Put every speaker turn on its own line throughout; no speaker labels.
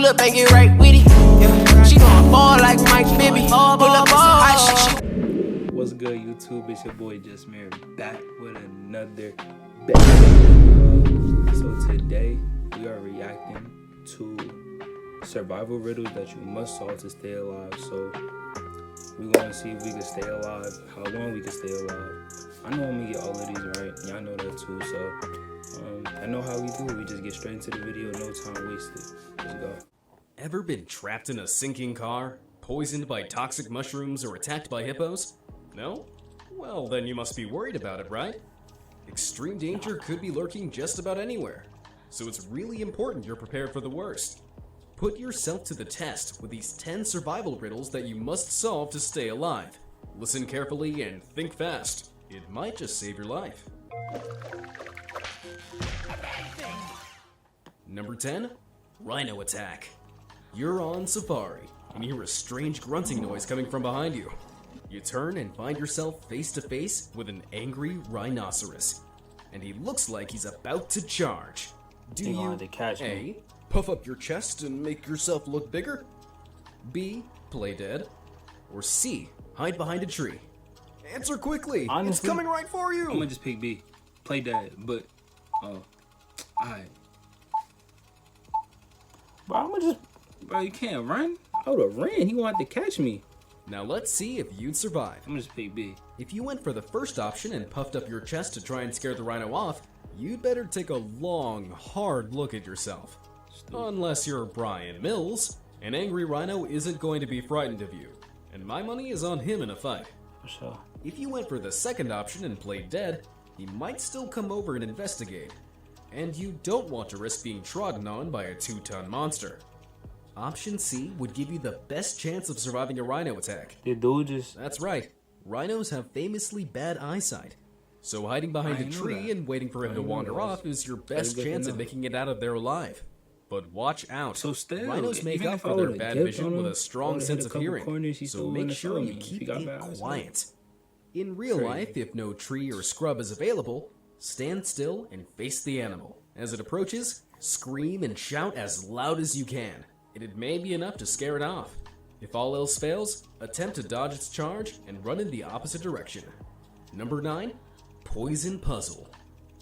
up and get right with it. Yeah. She gon' fall like Mike Bibby. Pull up all hot shit.
What's good, YouTube? It's your boy Just Married back with another video. So today we are reacting to survival riddles that you must solve to stay alive. So we're gonna see if we can stay alive, how long we can stay alive. I know I'm gonna get all of these right. Y'all know that too. So I know how we do it. We just get straight into the video, no time wasted. Let's go.
Ever been trapped in a sinking car, poisoned by toxic mushrooms, or attacked by hippos? No? Well, then you must be worried about it, right? Extreme danger could be lurking just about anywhere, so it's really important you're prepared for the worst. Put yourself to the test with these 10 survival riddles that you must solve to stay alive. Listen carefully and think fast. It might just save your life. Number 10, Rhino Attack. You're on safari and you hear a strange grunting noise coming from behind you. You turn and find yourself face to face with an angry rhinoceros, and he looks like he's about to charge. Do you A, puff up your chest and make yourself look bigger? B, play dead? Or C, hide behind a tree? Answer quickly!
Honestly,
it's coming right for you!
I'm gonna just pick B. Play dead, but alright. Bro, I'm gonna just... Bro, you can't run? I would've ran. He gonna have to catch me.
Now let's see if you'd survive.
I'm gonna just pick B.
If you went for the first option and puffed up your chest to try and scare the rhino off, you'd better take a long, hard look at yourself. Unless you're Brian Mills, an angry rhino isn't going to be frightened of you, and my money is on him in a fight.
For sure.
If you went for the second option and played dead, he might still come over and investigate, and you don't want to risk being trodden on by a 2-ton monster. Option C would give you the best chance of surviving a rhino attack.
Did dude just...
That's right. Rhinos have famously bad eyesight. So hiding behind a tree and waiting for him to wander off is your best chance at making it out of there alive. But watch out.
So still,
rhinos make up for their bad vision with a strong sense of hearing, so make sure you keep it quiet. In real life, if no tree or scrub is available, stand still and face the animal. As it approaches, scream and shout as loud as you can, and it may be enough to scare it off. If all else fails, attempt to dodge its charge and run in the opposite direction. Number 9, Poison Puzzle.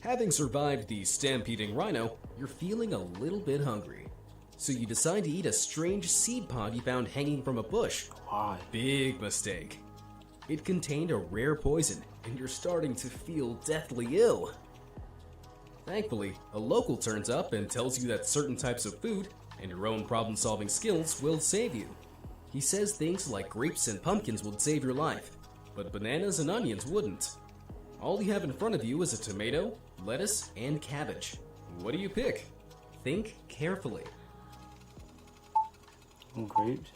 Having survived the stampeding rhino, you're feeling a little bit hungry. So you decide to eat a strange seed pod you found hanging from a bush.
Why?
Big mistake. It contained a rare poison, and you're starting to feel deathly ill. Thankfully, a local turns up and tells you that certain types of food and your own problem-solving skills will save you. He says things like grapes and pumpkins would save your life, but bananas and onions wouldn't. All you have in front of you is a tomato, lettuce, and cabbage. What do you pick? Think carefully.
Grapes.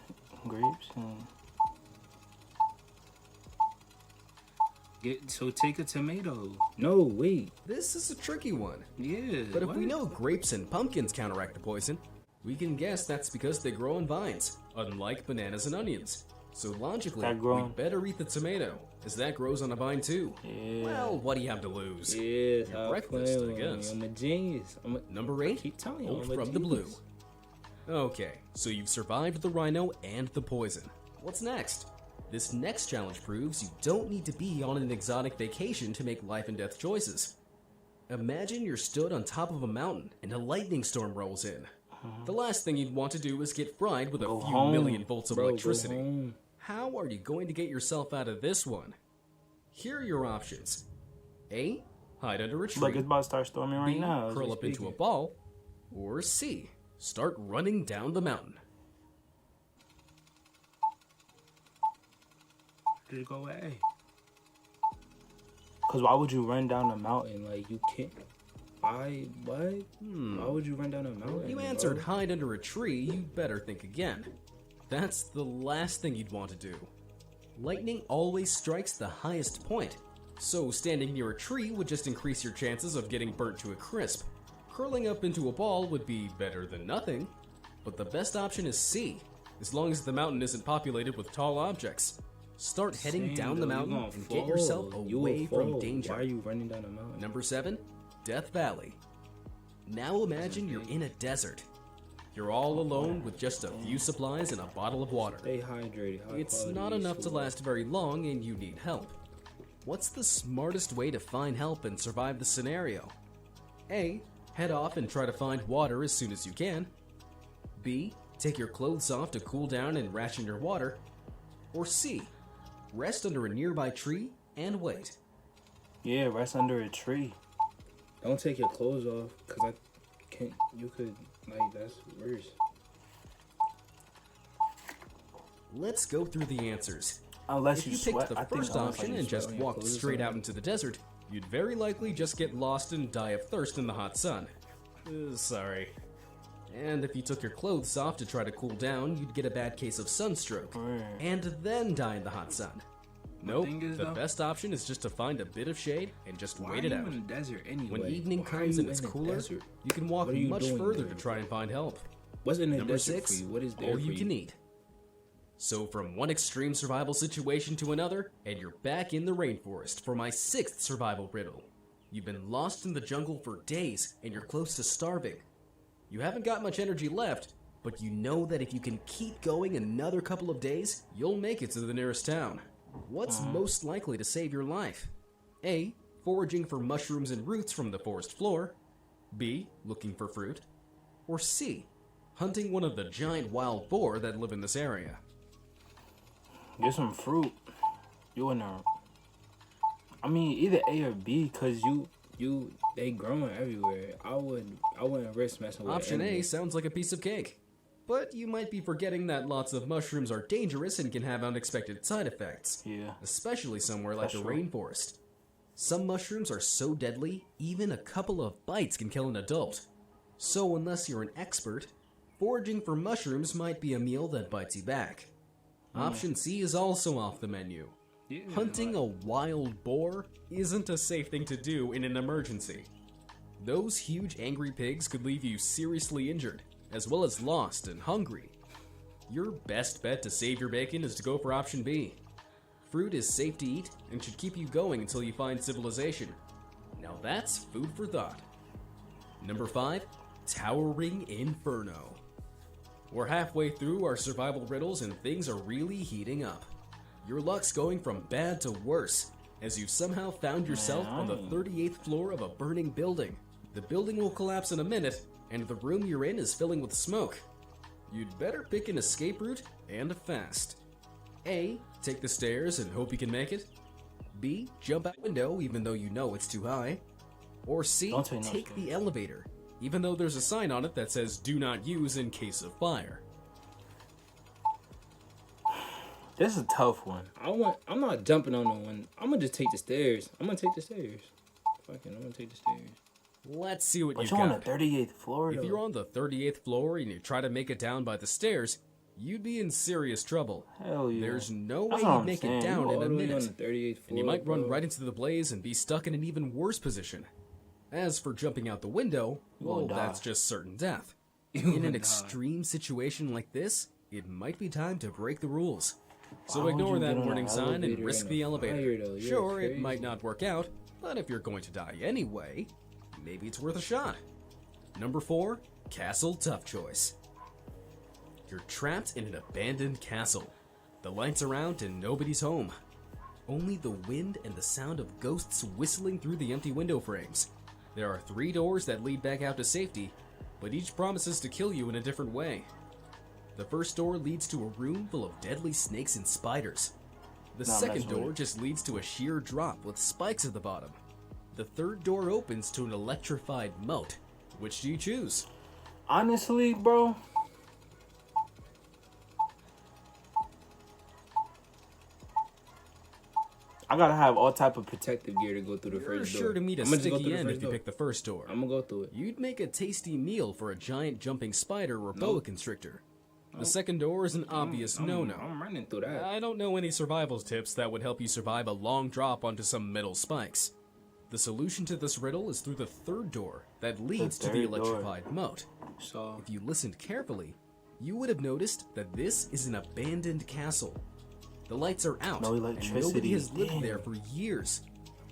So take a tomato. No, wait.
This is a tricky one.
Yeah.
But if we know grapes and pumpkins counteract the poison, we can guess that's because they grow on vines, unlike bananas and onions. So logically, we better eat the tomato, as that grows on a vine too.
Yeah.
Well, what do you have to lose?
Yeah,
Your breakfast, I guess.
I'm a genius.
Number 8, Hope from the Blue. Okay, so you've survived the rhino and the poison. What's next? This next challenge proves you don't need to be on an exotic vacation to make life and death choices. Imagine you're stood on top of a mountain and a lightning storm rolls in. The last thing you'd want to do is get fried with a few million volts of electricity. How are you going to get yourself out of this one? Here are your options. A, hide under a tree.
Look, it's about to start storming right now.
B, curl up into a ball. Or C, start running down the mountain.
Did it go away? Because why would you run down the mountain? Like, you can't... Why? What? Why would you run down a mountain?
You answered hide under a tree, you better think again. That's the last thing you'd want to do. Lightning always strikes the highest point, so standing near a tree would just increase your chances of getting burnt to a crisp. Curling up into a ball would be better than nothing, but the best option is C, as long as the mountain isn't populated with tall objects. Start heading down the mountain and get yourself away from danger.
Why are you running down the mountain?
Number 7, Death Valley. Now imagine you're in a desert. You're all alone with just a few supplies and a bottle of water.
Stay hydrated.
It's not enough to last very long and you need help. What's the smartest way to find help and survive the scenario? A. Head off and try to find water as soon as you can. B. Take your clothes off to cool down and ration your water. Or C. Rest under a nearby tree and wait.
Yeah, rest under a tree.
Don't take your clothes off, because you could, like, that's worse.
Let's go through the answers.
Unless
If
you
you
sweat,
picked the first option and just walked straight out into the desert, you'd very likely just get lost and die of thirst in the hot sun. Sorry. And if you took your clothes off to try to cool down, you'd get a bad case of sunstroke, and then die in the hot sun. Nope, the best option is just to find a bit of shade and just wait it out.
In the desert anyway?
When evening comes and it's cooler, you can walk much further to try and find help.
What's in the
Number
desert
6,
for you? What is there
all
for
you can eat. So from one extreme survival situation to another, and you're back in the rainforest for my 6th survival riddle. You've been lost in the jungle for days, and you're close to starving. You haven't got much energy left, but you know that if you can keep going another couple of days, you'll make it to the nearest town. What's most likely to save your life? A. Foraging for mushrooms and roots from the forest floor. B. Looking for fruit. Or C. Hunting one of the giant wild boar that live in this area.
Get some fruit. You in there. I mean, either A or B, cause
they growing everywhere. I wouldn't risk messing with
Option A
animals.
sounds like a piece of cake. But you might be forgetting that lots of mushrooms are dangerous and can have unexpected side effects.
Yeah.
Especially somewhere like the
That's true.
rainforest. Some mushrooms are so deadly, even a couple of bites can kill an adult. So unless you're an expert, foraging for mushrooms might be a meal that bites you back. Option C is also off the menu. Hunting a wild boar isn't a safe thing to do in an emergency. Those huge angry pigs could leave you seriously injured, as well as lost and hungry. Your best bet to save your bacon is to go for option B. Fruit is safe to eat and should keep you going until you find civilization. Now that's food for thought. Number 5, Towering Inferno. We're halfway through our survival riddles and things are really heating up. Your luck's going from bad to worse, as you've somehow found yourself on the 38th floor of a burning building. The building will collapse in a minute, and the room you're in is filling with smoke. You'd better pick an escape route, and fast. A. Take the stairs and hope you can make it. B. Jump out the window even though you know it's too high. Or C. Take the elevator, even though there's a sign on it that says do not use in case of fire.
This is a tough one.
I'm not jumping on no one. I'm gonna just take the stairs. I'm gonna take the stairs. Fucking, I'm gonna take the stairs.
Let's see what
But
you
you're on
got.
the 38th floor,
If
though.
you're on the 38th floor and you try to make it down by the stairs, you'd be in serious trouble.
Hell yeah.
There's no
That's
way
what
you'd
I'm
make
saying.
it down
All
in a
the way on
minute.
the 38th floor,
And you might run
bro.
right into the blaze and be stuck in an even worse position. As for jumping out the window, well,
die.
that's just certain death.
You
In
gonna
an
die.
extreme situation like this, it might be time to break the rules. So
Why would
ignore
you
that
get on
warning
an
sign and
elevator
risk
in
the
a
elevator.
fire, though? You're
Sure, it
crazy.
might not work out, but if you're going to die anyway, maybe it's worth a shot. Number 4, Castle Tough Choice. You're trapped in an abandoned castle. The lights are out and nobody's home. Only the wind and the sound of ghosts whistling through the empty window frames. There are 3 doors that lead back out to safety, but each promises to kill you in a different way. The first door leads to a room full of deadly snakes and spiders. The second
that's
door
weird.
just leads to a sheer drop with spikes at the bottom. The third door opens to an electrified moat. Which do you choose?
Honestly, bro. I gotta have all type of
Protective gear to go through the
You're
first door.
sure to meet a
I'ma just go
sticky
through the
end
first
if you
door.
pick the first door.
I'm gonna go through it.
You'd make a tasty meal for a giant jumping spider or boa constrictor. The second door is an obvious no-no.
I'm running through that.
I don't know any survival tips that would help you survive a long drop onto some metal spikes. The solution to this riddle is through the third door that leads to the
third door.
electrified moat.
So
If you listened carefully, you would have noticed that this is an abandoned castle. The lights are out,
No
and nobody
electricity,
has lived
damn.
there for years.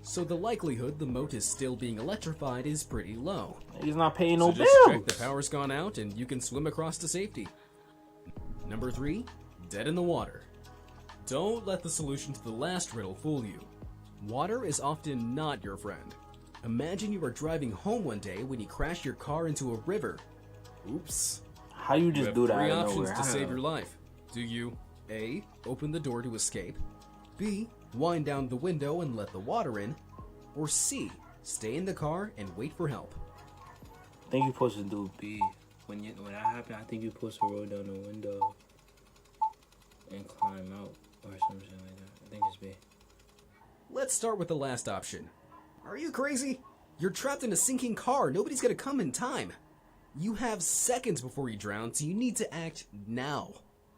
so the likelihood the moat is still being electrified is pretty low.
He's not paying no
So
bills.
just check the power's gone out and you can swim across to safety. Number 3, dead in the water. Don't let the solution to the last riddle fool you. Water is often not your friend. Imagine you are driving home one day when you crash your car into a river. Oops.
How you
You
just
have
do that
3
out of
options
nowhere?
to save
How?
your life. Do you A. Open the door to escape, B. Wind down the window and let the water in, or C. Stay in the car and wait for help?
I think you're supposed to do
B. When that happens, I think you're supposed to roll down the window and climb out or something like that. I think it's B.
Let's start with the last option. Are you crazy? You're trapped in a sinking car. Nobody's gonna come in time. You have seconds before you drown, so you need to act now.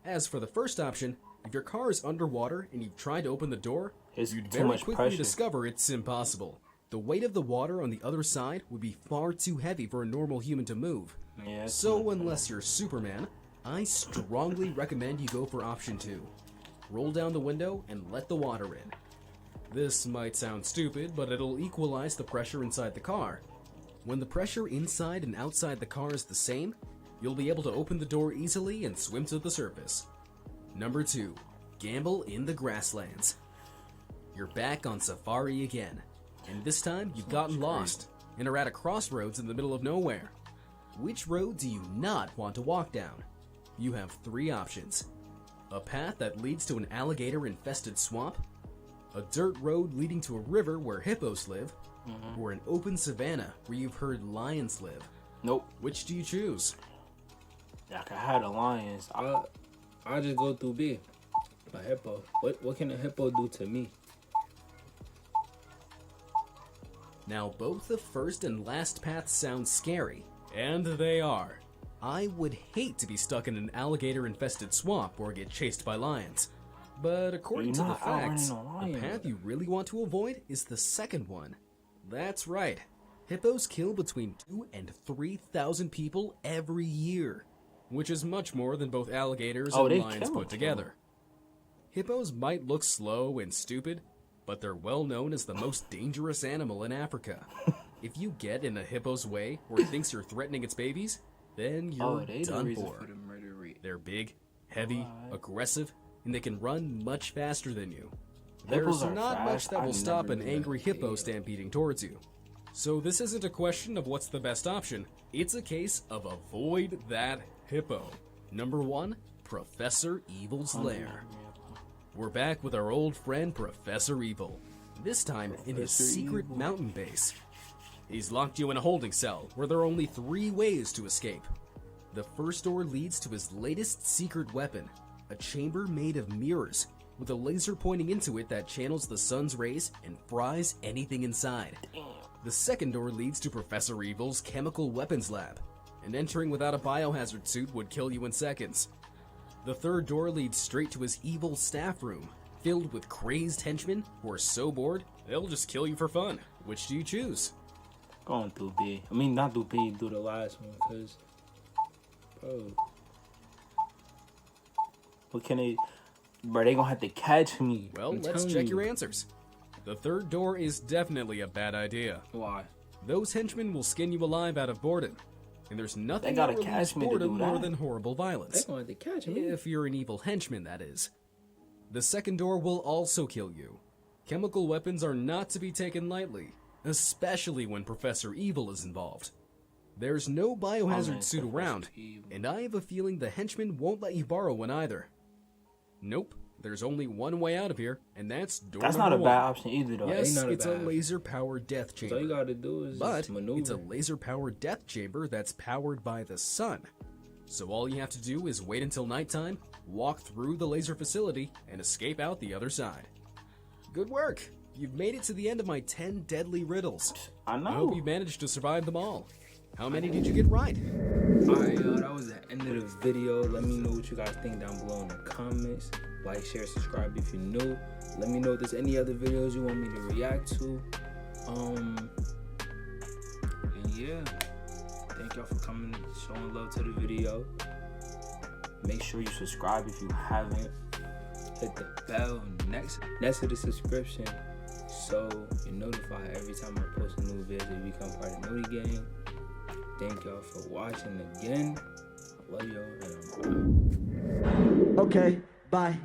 As for the first option, if your car is underwater and you've tried to open the door,
It's
you'd
too
very
much
quickly
pressure.
discover it's impossible. The weight of the water on the other side would be far too heavy for a normal human to move.
Yeah, it's
So unless you're Superman, I strongly recommend you go for option 2. Roll down the window and let the water in. This might sound stupid, but it'll equalize the pressure inside the car. When the pressure inside and outside the car is the same, you'll be able to open the door easily and swim to the surface. Number 2, gamble in the grasslands. You're back on safari again, and this time you've gotten lost and are at a crossroads in the middle of nowhere. Which road do you not want to walk down? You have 3 options. A path that leads to an alligator-infested swamp, a dirt road leading to a river where hippos live, or an open savanna where you've heard lions live.
Nope.
Which do you choose?
Like I had the lions.
I'll just go through B. A hippo. What can a hippo do to me?
Now both the first and last paths sound scary, and they are. I would hate to be stuck in an alligator-infested swamp or get chased by lions. But according to
You're
the
not outrunning
facts,
a
the
lion.
path you really want to avoid is the second one. That's right. Hippos kill between 2,000 and 3,000 people every year, which is much more than both alligators
Oh,
and
they
lions
kill
put
them.
together. Hippos might look slow and stupid, but they're well known as the most dangerous animal in Africa. If you get in a hippo's way or it thinks you're threatening its babies, then you're
They the
done
reason
for.
for the murder rate.
They're big, heavy, aggressive, and they can run much faster than you.
Hippos
There's
are
not much
fast?
that will
I
stop
never
an
knew that.
angry hippo stampeding towards you. So this isn't a question of what's the best option, it's a case of avoid that hippo. Number 1, Professor Evil's Lair. We're back with our old friend Professor Evil, this time in his secret mountain base. He's locked you in a holding cell where there are only 3 ways to escape. The first door leads to his latest secret weapon, a chamber made of mirrors, with a laser pointing into it that channels the sun's rays and fries anything inside. The second door leads to Professor Evil's chemical weapons lab, and entering without a biohazard suit would kill you in seconds. The third door leads straight to his evil staff room, filled with crazed henchmen who are so bored, they'll just kill you for fun. Which do you choose?
Going through B. I mean, not through B.
Do the last one, cause, bro,
What can they? Bro, they gonna have to catch me.
Well,
I'm
let's
telling
check
you.
your answers. The third door is definitely a bad idea.
why?
Those henchmen will skin you alive out of boredom. And there's nothing
gotta
that relieves
catch me to
boredom
do
more
that.
than horrible
They
violence.
gonna have to catch me.
If you're an evil henchman, that is. The second door will also kill you. Chemical weapons are not to be taken lightly, especially when Professor Evil is involved. There's no biohazard
man,
suit
Professor
around,
Evil.
and I have a feeling the henchmen won't let you borrow one either. Nope, there's only one way out of here, and that's door
That's
number
not a bad
1.
option either, though.
Yes,
not a
it's a
bad-
laser-powered death chamber.
So all you gotta do is
But
just maneuver.
it's a laser-powered death chamber that's powered by the sun. So all you have to do is wait until nighttime, walk through the laser facility, and escape out the other side. Good work! You've made it to the end of my 10 deadly riddles.
I
I
know.
hope you managed to survive them all. How many did you get right?
Alright, yo, that was the end of the video. Let me know what you guys think down below in the comments. Like, share, subscribe if you're new. Let me know if there's any other videos you want me to react to. And yeah, thank y'all for coming, showing love to the video.
Make sure you subscribe if you haven't.
Hit the bell next to the subscription so you're notified every time I post a new video. You become part of the Noti gang. Thank y'all for watching again. I love y'all, and I'm out.
Okay, bye.